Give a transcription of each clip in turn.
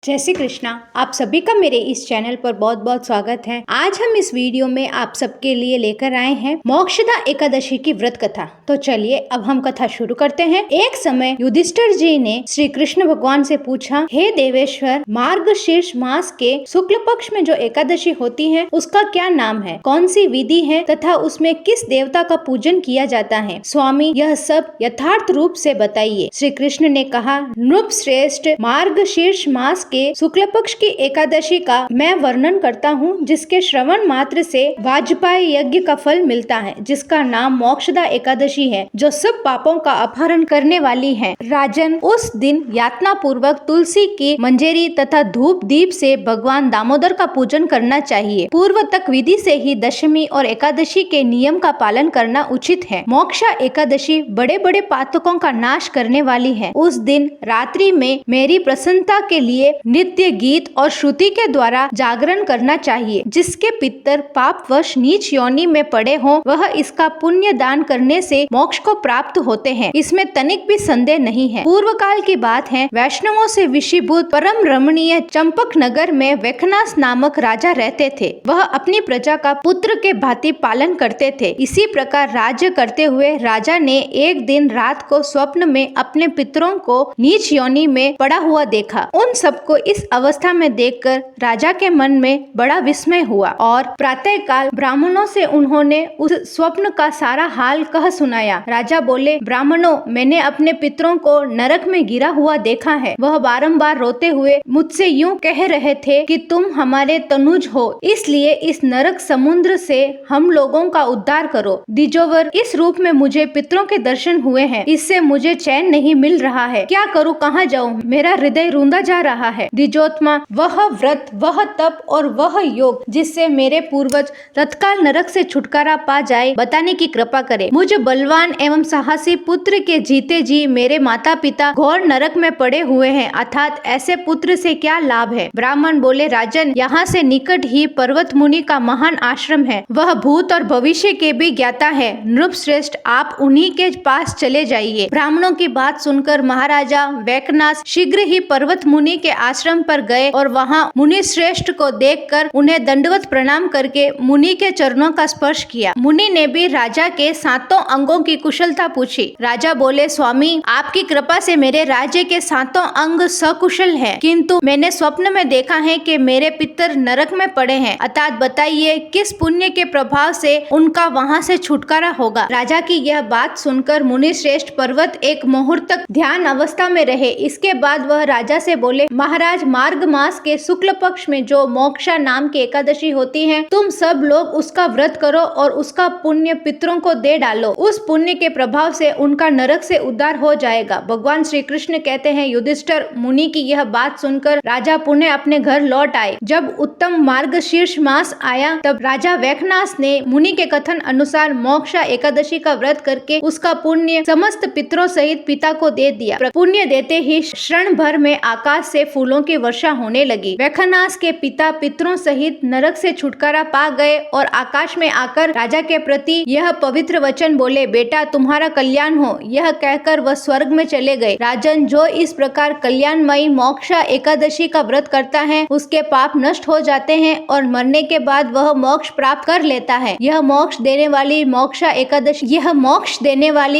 जय श्री कृष्णा। आप सभी का मेरे इस चैनल पर बहुत बहुत स्वागत है। आज हम इस वीडियो में आप सबके लिए लेकर आए हैं मोक्षदा एकादशी की व्रत कथा। तो चलिए अब हम कथा शुरू करते हैं। एक समय युधिष्ठिर जी ने श्री कृष्ण भगवान से पूछा, हे देवेश्वर, मार्गशीर्ष मास के शुक्ल पक्ष में जो एकादशी होती है उसका क्या नाम है, कौन सी विधि है तथा उसमें किस देवता का पूजन किया जाता है? स्वामी, यह सब यथार्थ रूप से बताइए। श्री कृष्ण ने कहा, नृप श्रेष्ठ, मार्गशीर्ष मास के शुक्ल पक्ष की एकादशी का मैं वर्णन करता हूँ, जिसके श्रवण मात्र से वाजपेयी यज्ञ का फल मिलता है, जिसका नाम मोक्षदा एकादशी है, जो सब पापों का अपहरण करने वाली है। राजन, उस दिन यातना पूर्वक तुलसी की मंजरी तथा धूप दीप से भगवान दामोदर का पूजन करना चाहिए। पूर्व तक विधि से ही दशमी और एकादशी के नियम का पालन करना उचित है। मोक्षा एकादशी बड़े बड़े पातकों का नाश करने वाली है। उस दिन रात्रि में मेरी प्रसन्नता के लिए नित्य गीत और श्रुति के द्वारा जागरण करना चाहिए। जिसके पितर पापवश नीच योनि में पड़े हों, वह इसका पुण्य दान करने से मोक्ष को प्राप्त होते हैं। इसमें तनिक भी संदेह नहीं है। पूर्व काल की बात है, वैष्णवों से विषीभूत परम रमणीय चंपक नगर में वेखनास नामक राजा रहते थे। वह अपनी प्रजा का पुत्र के भांति पालन करते थे। इसी प्रकार राज्य करते हुए राजा ने एक दिन रात को स्वप्न में अपने पितरों को नीच योनि में पड़ा हुआ देखा। उन सबको इस अवस्था में देखकर राजा के मन में बड़ा विस्मय हुआ और प्रातः काल ब्राह्मणों से उन्होंने उस स्वप्न का सारा हाल कह सुनाया। राजा बोले, ब्राह्मणों, मैंने अपने पितरों को नरक में गिरा हुआ देखा है। वह बारंबार रोते हुए मुझसे यूं कह रहे थे कि तुम हमारे तनुज हो, इसलिए इस नरक समुद्र से हम लोगों का उद्धार करो। द्विजोवर, इस रूप में मुझे पितरों के दर्शन हुए हैं, इससे मुझे चैन नहीं मिल रहा है। क्या करूं, कहाँ जाऊं? मेरा हृदय रूंधा जा रहा है। द्विजोत्तमा, वह व्रत, वह तप और वह योग जिससे मेरे पूर्वज तत्काल नरक से छुटकारा पा जाए, बताने की कृपा करे। मुझे बलवान एवं साहसी पुत्र के जीते जी मेरे माता पिता घोर नरक में पड़े हुए हैं, अर्थात ऐसे पुत्र से क्या लाभ है? ब्राह्मण बोले, राजन, यहाँ से निकट ही पर्वत मुनि का महान आश्रम है। वह भूत और भविष्य के भी ज्ञाता है। नृप श्रेष्ठ, आप उन्हीं के पास चले जाइए। ब्राह्मणों की बात सुनकर महाराजा वेकनास शीघ्र ही पर्वत मुनि के आश्रम पर गए और वहां मुनि श्रेष्ठ को देखकर उन्हें दंडवत प्रणाम करके मुनि के चरणों का स्पर्श किया। मुनि ने भी राजा के सातों अंगों की कुशलता पूछी। राजा बोले, स्वामी, आपकी कृपा से मेरे राज्य के सातों अंग सकुशल हैं, किंतु मैंने स्वप्न में देखा है कि मेरे पितर नरक में पड़े हैं, अर्थात बताइए किस पुण्य के प्रभाव से उनका वहां से छुटकारा होगा। राजा की यह बात सुनकर मुनि श्रेष्ठ पर्वत एक मुहूर्त तक ध्यान अवस्था में रहे। इसके बाद वह राजा से बोले, महाराज, मार्ग मास के शुक्ल पक्ष में जो मोक्षा नाम की एकादशी होती है, तुम सब लोग उसका व्रत करो और उसका पुण्य पितरों को दे डालो। उस पुण्य के प्रभाव से उनका नरक से उद्धार हो जाएगा। भगवान श्री कृष्ण कहते हैं, युधिष्ठिर, मुनि की यह बात सुनकर राजा पुनः अपने घर लौट आए। जब उत्तम मार्गशीर्ष मास आया, तब राजा वेखनास ने मुनि के कथन अनुसार मोक्षा एकादशी का व्रत करके उसका पुण्य समस्त पितरों सहित पिता को दे दिया। पुण्य देते ही क्षण भर में आकाश से फूलों की वर्षा होने लगी। वेखनास के पिता पितरों सहित नरक से छुटकारा पा गए और आकाश में आकर राजा के प्रति यह पवित्र वचन बोले, बेटा, तुम्हारा कल्याण हो। यह कहकर वह स्वर्ग में चले गए। राजन, जो इस प्रकार कल्याणमयी मोक्षा एकादशी का व्रत करता है, उसके पाप नष्ट हो जाते हैं और मरने के बाद वह मोक्ष प्राप्त कर लेता है। यह मोक्ष देने वाली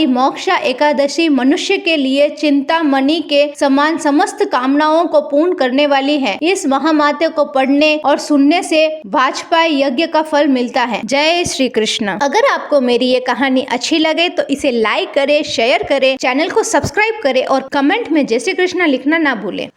मोक्षा एकादशी मनुष्य के लिए चिंतामणि के समान समस्त कामनाओं को पूर्ण करने वाली है। इस महामाते को पढ़ने और सुनने से वाजपेयी यज्ञ का फल मिलता है। जय श्री कृष्ण। अगर आपको मेरी ये कहानी अच्छी लगे तो इसे लाइक करें, शेयर करें, चैनल को सब्सक्राइब करें और कमेंट में जय श्री कृष्ण लिखना ना भूलें।